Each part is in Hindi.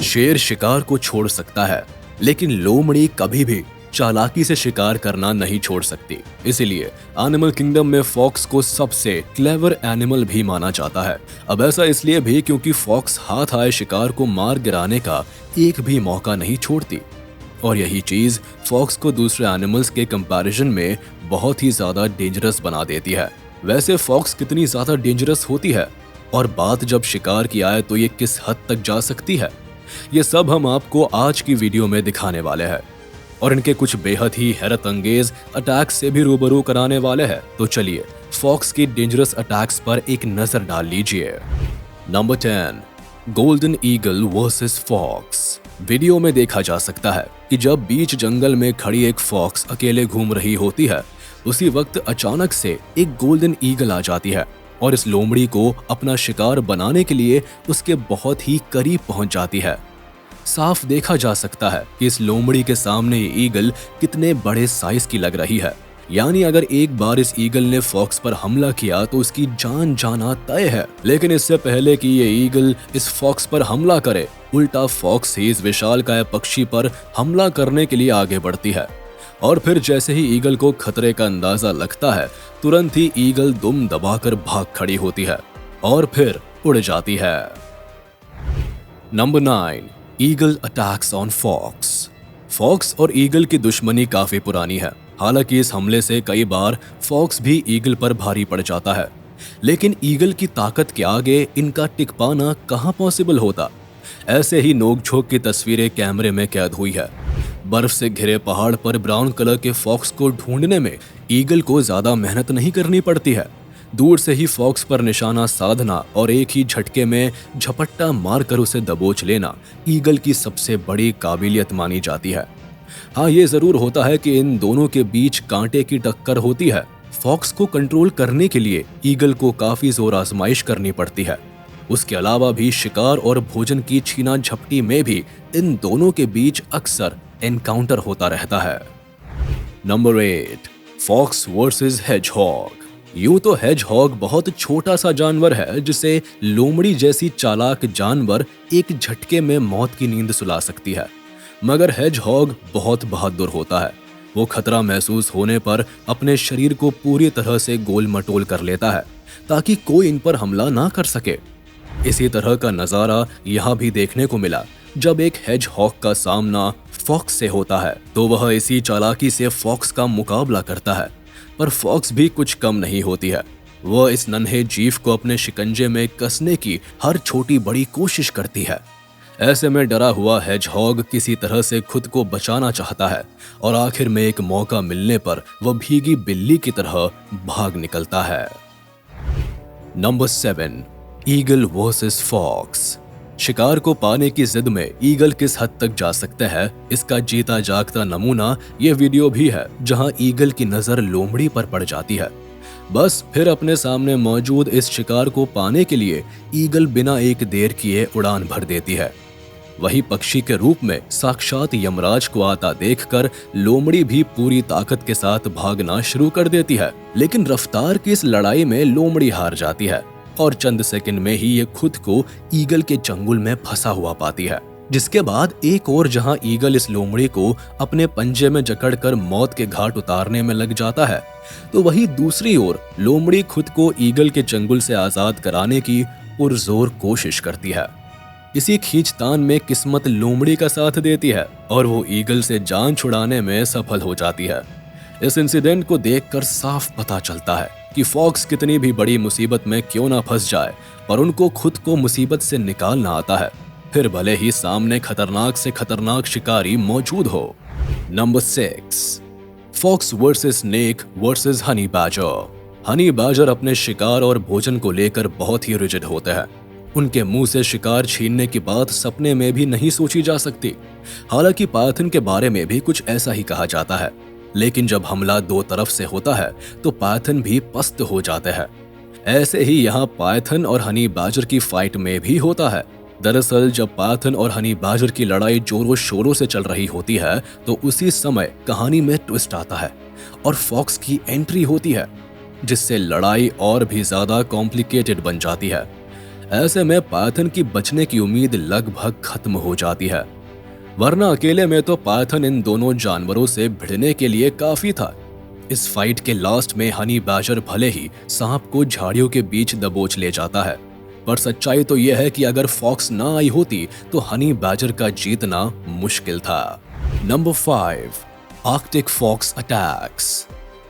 शेर शिकार को छोड़ सकता है, लेकिन लोमड़ी कभी भी चालाकी से शिकार करना नहीं छोड़ सकती। इसीलिए एनिमल किंगडम में फॉक्स को सबसे क्लेवर एनिमल भी माना जाता है। अब ऐसा इसलिए भी क्योंकि फॉक्स हाथ आए शिकार को मार गिराने का एक भी मौका नहीं छोड़ती, और यही चीज फॉक्स को दूसरे एनिमल्स के कंपैरिजन में बहुत ही ज्यादा डेंजरस बना देती है। वैसे फॉक्स कितनी ज्यादा डेंजरस होती है और बात जब शिकार की आए तो ये किस हद तक जा सकती है, ये सब हम आपको आज की वीडियो में दिखाने वाले हैं और इनके कुछ बेहद ही हैरत अंगेज अटैक्स से भी रूबरू कराने वाले हैं। तो चलिए फॉक्स की डेंजरस अटैक्स पर एक नजर डाल लीजिए। Number 10, golden eagle versus fox. Video में देखा जा सकता है कि जब बीच जंगल में खड़ी एक फॉक्स अकेले घूम रही होती है, उसी वक्त अचानक से एक गोल्डन ईगल आ जाती है और इस लोमड़ी को अपना शिकार बनाने के लिए उसके बहुत ही करीब पहुंच जाती है। साफ देखा जा सकता है कि इस लोमड़ी के सामने ये ईगल कितने बड़े साइज की लग रही है। यानी अगर एक बार इस ईगल ने फॉक्स पर हमला किया तो उसकी जान जाना तय है। लेकिन इससे पहले कि ये ईगल इस फॉक्स पर हमला करे, उल्टा फॉक्स ही इस विशालकाय पक्षी पर हमला करने के लिए आगे बढ़ती है। और फिर जैसे ही ईगल को खतरे का अंदाजा लगता है, तुरंत ही ईगल दुम दबाकर भाग खड़ी होती है और फिर उड़ जाती है। Number 9, eagle attacks on fox. Fox और ईगल की दुश्मनी काफी पुरानी है। हालांकि इस हमले से कई बार फॉक्स भी ईगल पर भारी पड़ जाता है, लेकिन ईगल की ताकत के आगे इनका टिक पाना कहाँ पॉसिबल होता। ऐसे ही नोकझोंक की तस्वीरें कैमरे में कैद हुई है। बर्फ से घिरे पहाड़ पर ब्राउन कलर के फॉक्स को ढूंढने में ईगल को ज्यादा मेहनत नहीं करनी पड़ती है। दूर से ही फॉक्स पर निशाना साधना और एक ही झटके में झपट्टा मारकर उसे दबोच लेना ईगल की सबसे बड़ी काबिलियत मानी जाती है। हाँ, ये जरूर होता है कि इन दोनों के बीच कांटे की टक्कर होती है। फॉक्स को कंट्रोल करने के लिए ईगल को काफी जोर आजमाइश करनी पड़ती है। उसके अलावा भी शिकार और भोजन की छीना झपटी में भी इन दोनों के बीच अक्सर एनकाउंटर होता रहता है। Number 8, fox versus hedgehog. यूं तो हेजहॉग बहुत छोटा सा जानवर है जिसे लोमड़ी जैसी चालाक जानवर एक झटके में मौत की नींद सुला सकती है, मगर हेजहॉग बहुत बहादुर होता है। वो खतरा महसूस होने पर अपने शरीर को पूरी तरह से गोल मटोल कर लेता है ताकि कोई इन पर हमला ना कर सके। इसी तरह का नजारा यहाँ भी देखने को मिला जब एक हेजहॉग का सामना फॉक्स से होता है, तो वह इसी चालाकी से फॉक्स का मुकाबला करता है। पर फॉक्स भी कुछ कम नहीं होती है। वह इस नन्हे जीव को अपने शिकंजे में कसने की हर छोटी बड़ी कोशिश करती है। ऐसे में डरा हुआ हेजहॉग किसी तरह से खुद को बचाना चाहता है और आखिर में एक मौका मिलने पर वह भीगी बिल्ली की तरह भाग निकलता है। Number 7, eagle versus fox. शिकार को पाने की जिद में ईगल किस हद तक जा सकता है, इसका जीता जागता नमूना ये वीडियो भी है, जहां ईगल की नजर लोमड़ी पर पड़ जाती है। बस फिर अपने सामने मौजूद इस शिकार को पाने के लिए ईगल बिना एक देर किए उड़ान भर देती है। वही पक्षी के रूप में साक्षात यमराज को आता देखकर लोमड़ी भी पूरी ताकत के साथ भागना शुरू कर देती है। लेकिन रफ्तार की इस लड़ाई में लोमड़ी हार जाती है और चंद सेकंड में ही ये खुद को ईगल के चंगुल में फंसा हुआ पाती है। जिसके बाद एक और जहां ईगल इस लोमड़ी को अपने पंजे में जकड़कर मौत के घाट उतारने में लग जाता है, तो वही दूसरी ओर लोमड़ी खुद को ईगल के चंगुल से आजाद कराने की पुरजोर कोशिश करती है। इसी खींचतान में किस्मत लोमड़ी का साथ देती है और वो ईगल से जान छुड़ाने में सफल हो जाती है। इस इंसिडेंट को देखकर साफ पता चलता है कि फॉक्स कितनी भी बड़ी मुसीबत में क्यों ना फंस जाए, पर उनको खुद को मुसीबत से निकालना आता है, फिर भले ही सामने खतरनाक से खतरनाक शिकारी मौजूद हो। Number 6, fox versus snake versus honey badger. Honey badger अपने शिकार और भोजन को लेकर बहुत ही रिजिड होते हैं। उनके मुंह से शिकार छीनने की बात सपने में भी नहीं सोची जा सकती। हालांकि पायथन के बारे में भी कुछ ऐसा ही कहा जाता है, लेकिन जब हमला दो तरफ से होता है तो पायथन भी पस्त हो जाते हैं। ऐसे ही यहाँ पायथन और हनी बैजर की फाइट में भी होता है। दरअसल जब पायथन और हनी बैजर की लड़ाई जोरों शोरों से चल रही होती है, तो उसी समय कहानी में ट्विस्ट आता है और फॉक्स की एंट्री होती है, जिससे लड़ाई और भी ज्यादा कॉम्प्लिकेटेड बन जाती है। ऐसे में पायथन की बचने की उम्मीद लगभग खत्म हो जाती है, वरना अकेले में तो पायथन इन दोनों जानवरों से भिड़ने के लिए काफी था। इस फाइट के लास्ट में हनी बैजर भले ही सांप को झाड़ियों के बीच दबोच ले जाता है, पर सच्चाई तो यह है कि अगर फॉक्स ना आई होती तो हनी बैजर का जीतना मुश्किल था। Number 5, Arctic fox attacks.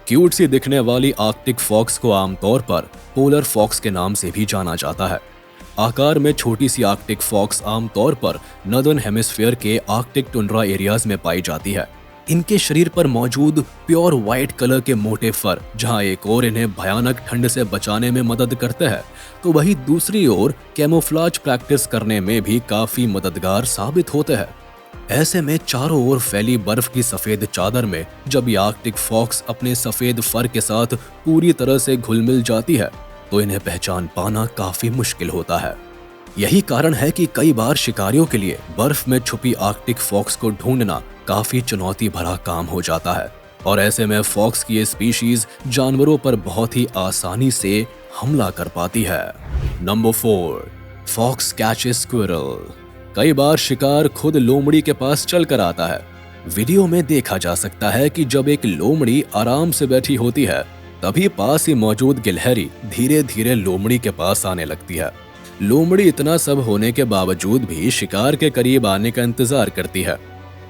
Cute सी दिखने वाली आर्कटिक फॉक्स को आमतौर पर पोलर फॉक्स के नाम से भी जाना जाता है। आकार में छोटी सी आर्कटिक फॉक्स आमतौर पर नॉर्दर्न हेमिस्फीयर के आर्कटिक टुंड्रा एरियाज में पाई जाती है। इनके शरीर पर मौजूद प्योर व्हाइट कलर के मोटे फर जहां एक और इन्हें भयानक ठंड से बचाने में मदद करते हैं, तो वहीं दूसरी ओर कैमोफ्लाज प्रैक्टिस करने में भी काफी मददगार साबित होते हैं। ऐसे में चारों ओर फैली बर्फ की सफेद चादर में जब ये आर्कटिक फॉक्स अपने सफेद फर के साथ पूरी तरह से घुल मिल जाती है तो इन्हें पहचान पाना काफी मुश्किल होता है। यही कारण है कि कई बार शिकारियों के लिए बर्फ में छुपी आर्कटिक फॉक्स को ढूंढना काफी चुनौती भरा काम हो जाता है, और ऐसे में फॉक्स की ये स्पीशीज जानवरों पर बहुत ही आसानी से हमला कर पाती है। Number 4, fox catches squirrel. कई बार शिकार खुद लोमड़ी के पास चलकर आता है। वीडियो में देखा जा सकता है कि जब एक लोमड़ी आराम से बैठी होती है तभी पास ही मौजूद गिलहरी धीरे धीरे लोमड़ी के पास आने लगती है। लोमड़ी इतना सब होने के बावजूद भी शिकार के करीब आने का इंतजार करती है।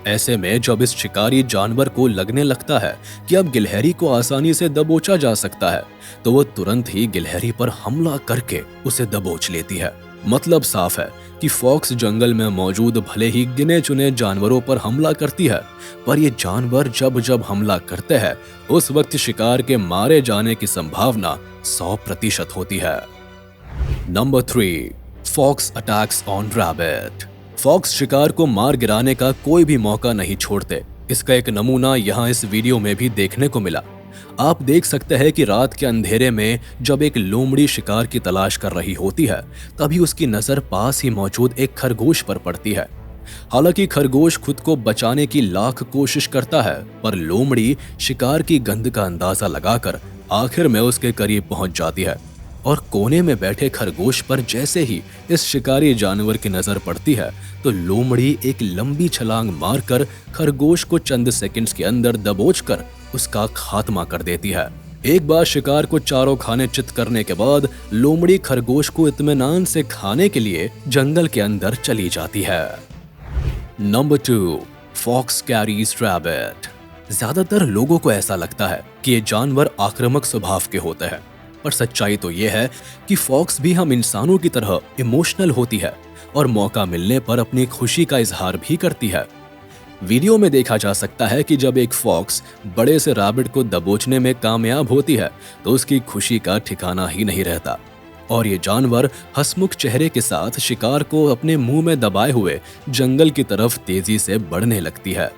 ऐसे में जब इस शिकारी जानवर को लगने लगता है कि अब गिलहरी को आसानी से दबोचा जा सकता है तो वो तुरंत ही गिलहरी पर हमला करके उसे दबोच लेती है। मतलब साफ है कि फॉक्स जंगल में मौजूद भले ही गिने चुने जानवरों पर हमला करती है, पर ये जानवर जब जब हमला करते हैं उस वक्त शिकार के मारे जाने की संभावना 100% होती है। Number 3, fox attacks on rabbit. Fox शिकार को मार गिराने का कोई भी मौका नहीं छोड़ते। इसका एक नमूना यहाँ इस वीडियो में भी देखने को मिला। आप देख सकते हैं कि रात के अंधेरे में जब एक लोमड़ी शिकार की तलाश कर रही होती है तभी उसकी नजर पास ही मौजूद एक खरगोश पर पड़ती है। हालांकि खरगोश खुद को बचाने की लाख कोशिश करता है, पर लोमड़ी शिकार की गंध का अंदाजा लगाकर आखिर में उसके करीब पहुंच जाती है, और कोने में बैठे खरगोश पर जैसे ही इस शिकारी जानवर की नजर पड़ती है तो लोमड़ी एक लंबी छलांग मारकर खरगोश को चंद सेकंड्स के अंदर दबोचकर उसका खात्मा कर देती है। एक बार शिकार को चारों खाने चित करने के बाद लोमड़ी खरगोश को इत्मीनान से खाने के लिए जंगल के अंदर चली जाती है। Number 2, fox carries rabbit. ज्यादातर लोगों को ऐसा लगता है कि ये जानवर आक्रामक स्वभाव के होते हैं, पर सच्चाई तो ये है कि फॉक्स भी हम इंसानों की तरह इमोशनल होती है और मौका मिलने पर अपनी खुशी का इजहार भी करती है। वीडियो में देखा जा सकता है कि जब एक फॉक्स बड़े से रैबिट को दबोचने में कामयाब होती है तो उसकी खुशी का ठिकाना ही नहीं रहता, और ये जानवर हंसमुख चेहरे के साथ शिकार को अपने मुंह में दबाए हुए जंगल की तरफ तेजी से बढ़ने लगती है।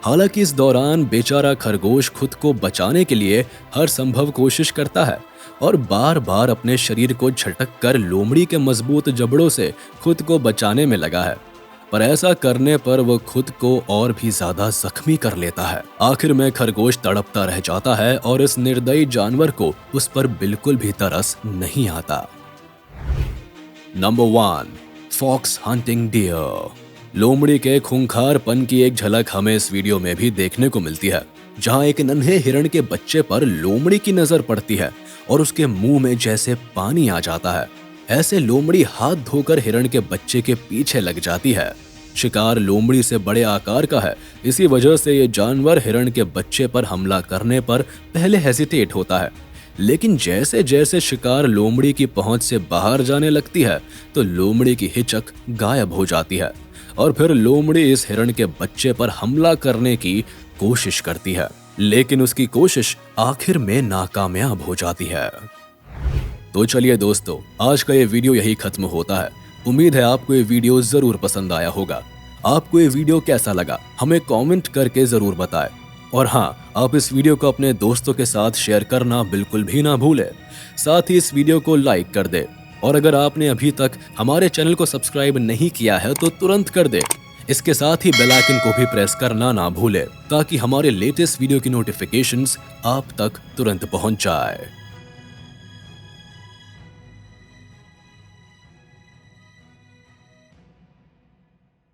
हालांकि इस दौरान बेचारा खरगोश खुद को बचाने के लिए हर संभव कोशिश करता है और बार बार अपने शरीर को झटक कर लोमड़ी के मजबूत जबड़ों से खुद को बचाने में लगा है, पर ऐसा करने पर वो खुद को और भी ज्यादा जख्मी कर लेता है। आखिर में खरगोश तड़पता रह जाता है और इस निर्दयी जानवर को उस पर बिल्कुल भी तरस नहीं आता। Number 1, fox hunting deer. लोमड़ी के खूंखारपन की एक झलक हमें इस वीडियो में भी देखने को मिलती है, जहां एक नन्हे हिरण के बच्चे पर लोमड़ी की नजर पड़ती है और उसके मुंह में जैसे पानी आ जाता है। ऐसे लोमड़ी हाथ धोकर हिरण के बच्चे के पीछे लग जाती है। शिकार लोमड़ी से बड़े आकार का है, इसी वजह से ये जानवर हिरण के बच्चे पर हमला करने पर पहले हेजिटेट होता है, लेकिन जैसे जैसे शिकार लोमड़ी की पहुंच से बाहर जाने लगती है तो लोमड़ी की हिचक गायब हो जाती है और फिर लोमड़ी इस हिरण के बच्चे पर हमला करने की कोशिश करती है, लेकिन उसकी कोशिश आखिर में नाकामयाब हो जाती है। तो चलिए दोस्तों, आज का ये वीडियो यही खत्म होता है। उम्मीद है आपको ये वीडियो जरूर पसंद आया होगा। आपको ये वीडियो कैसा लगा हमें कमेंट करके जरूर बताएं, और हाँ, आप इस वीडियो को अपने दोस्तों के साथ शेयर करना बिल्कुल भी ना भूलें। साथ ही इस वीडियो को लाइक कर दे, और अगर आपने अभी तक हमारे चैनल को सब्सक्राइब नहीं किया है तो तुरंत कर दे। इसके साथ ही बेल आइकन को भी प्रेस करना ना भूलें ताकि हमारे लेटेस्ट वीडियो की नोटिफिकेशंस आप तक तुरंत पहुंच जाए।